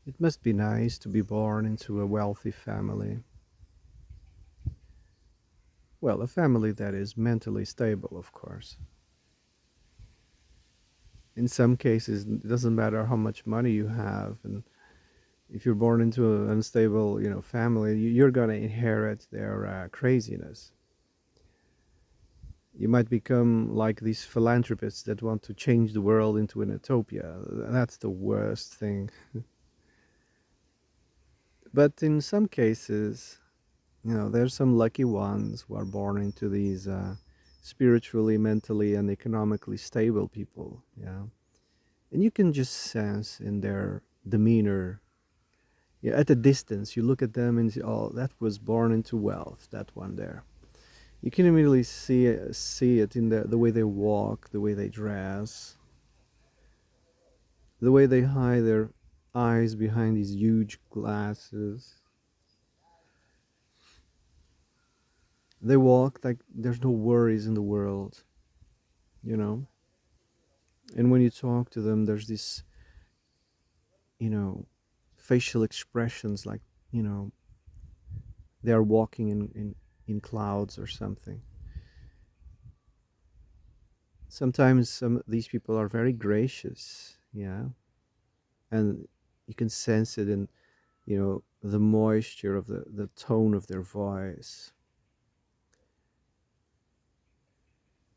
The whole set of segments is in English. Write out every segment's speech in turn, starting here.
It must be nice to be born into a wealthy family. Well, a family that is mentally stable, of course. In some cases, it doesn't matter how much money you have, and if you're born into an unstable, family, you're gonna inherit their craziness. You might become like these philanthropists that want to change the world into an utopia. That's the worst thing. But in some cases, there's some lucky ones who are born into these spiritually, mentally, and economically stable people. Yeah, and you can just sense in their demeanor. Yeah, at a distance, you look at them and say, "Oh, that was born into wealth. That one there." You can immediately see it in the way they walk, the way they dress, the way they hide their eyes behind these huge glasses. They walk like there's no worries in the world, you know. And when you talk to them, there's this, you know, facial expressions like, you know, they are walking in clouds or something. Sometimes some these people are very gracious, yeah, and you can sense it in, the moisture of the tone of their voice.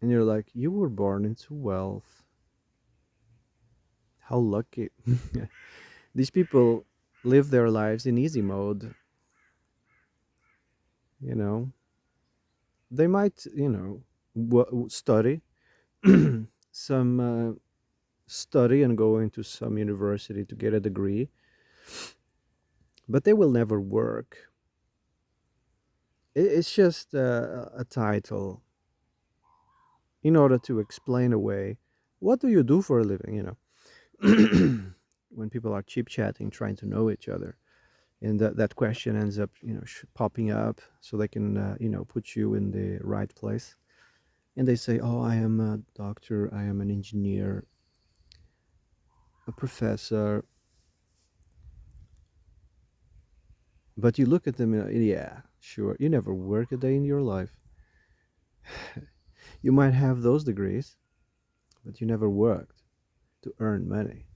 And you're like, you were born into wealth. How lucky. These people live their lives in easy mode, you know. They might, study some study and go into some university to get a degree, but they will never work. It's just a title in order to explain away what do you do for a living, when people are chit chatting, trying to know each other. And that question ends up, popping up so they can, put you in the right place. And they say, oh, I am a doctor, I am an engineer, a professor. But you look at them, yeah, sure, you never work a day in your life. You might have those degrees, but you never worked to earn money.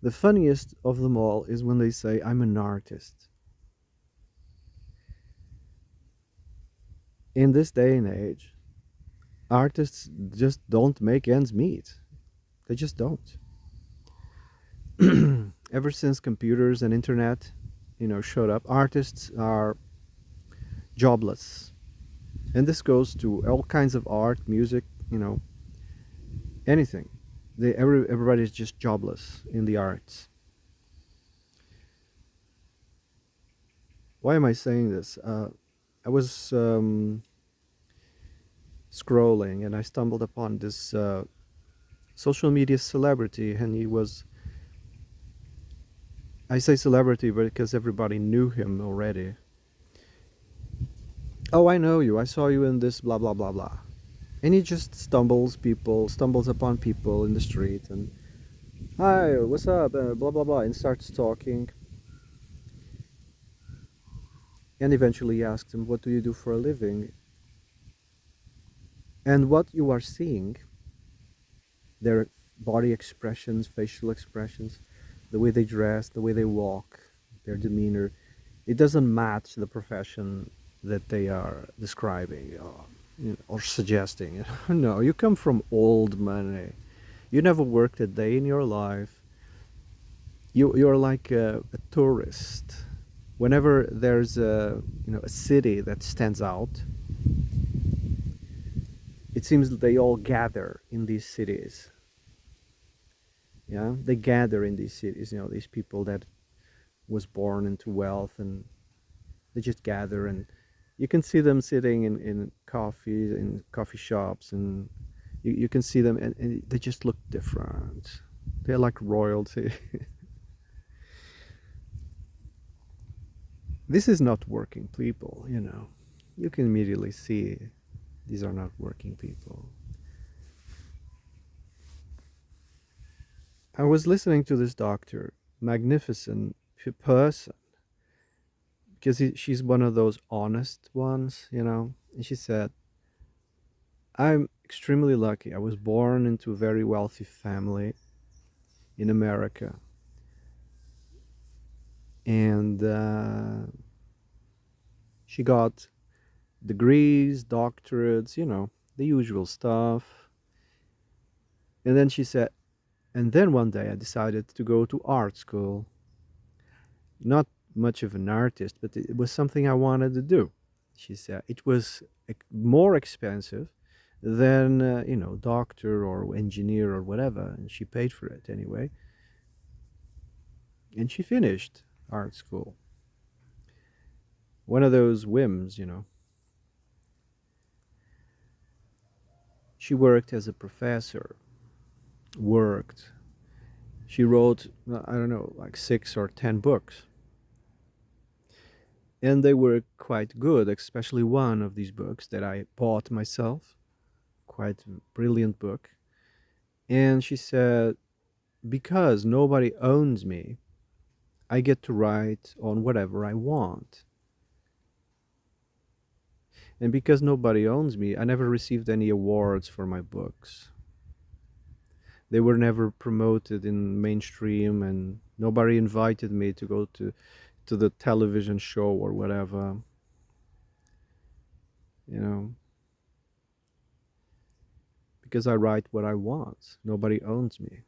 The funniest of them all is when they say, I'm an artist. In this day and age, artists just don't make ends meet. They just don't. Ever since computers and internet, showed up, artists are jobless. And this goes to all kinds of art, music, anything. Everybody's just jobless in the arts. Why am I saying this? I was scrolling and I stumbled upon this social media celebrity, and he was, I say celebrity because everybody knew him already. Oh, I know you. I saw you in this blah blah blah blah. And he just stumbles upon people in the street and, hi, what's up? Blah blah blah, and starts talking. And eventually asks him, what do you do for a living? And what you are seeing, their body expressions, facial expressions, the way they dress, the way they walk, their demeanor, it doesn't match the profession that they are describing, or suggesting. No, you come from old money. You never worked a day in your life. You're like a tourist. Whenever there's a city that stands out, it seems that they all gather in these cities. Yeah, they gather in these cities. These people that was born into wealth, and they just gather, and you can see them sitting in coffee shops, and you can see them, and they just look different. They're like royalty. This is not working people. You can immediately see these are not working people. I was listening to this doctor, magnificent person, because she's one of those honest ones, you know. And she said, I'm extremely lucky. I was born into a very wealthy family in America. And she got degrees, doctorates, you know, the usual stuff. And then she said, and then one day I decided to go to art school. Not much of an artist, but it was something I wanted to do. She said it was more expensive than, you know, doctor or engineer or whatever, and she paid for it anyway. And she finished art school. One of those whims, you know. She worked as a professor, worked. She wrote, I don't know, like 6 or 10 books. And they were quite good, especially one of these books that I bought myself. Quite a brilliant book. And she said, because nobody owns me, I get to write on whatever I want. And because nobody owns me, I never received any awards for my books. They were never promoted in mainstream, and nobody invited me to go to the television show or whatever. You know, because I write what I want. Nobody owns me.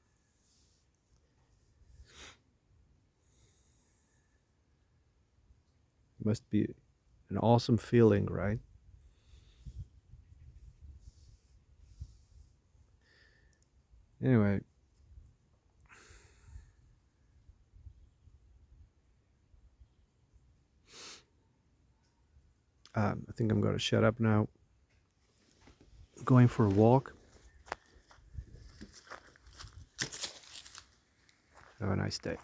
It must be an awesome feeling, right? Anyway, I think I'm going to shut up now. Going for a walk. Have a nice day.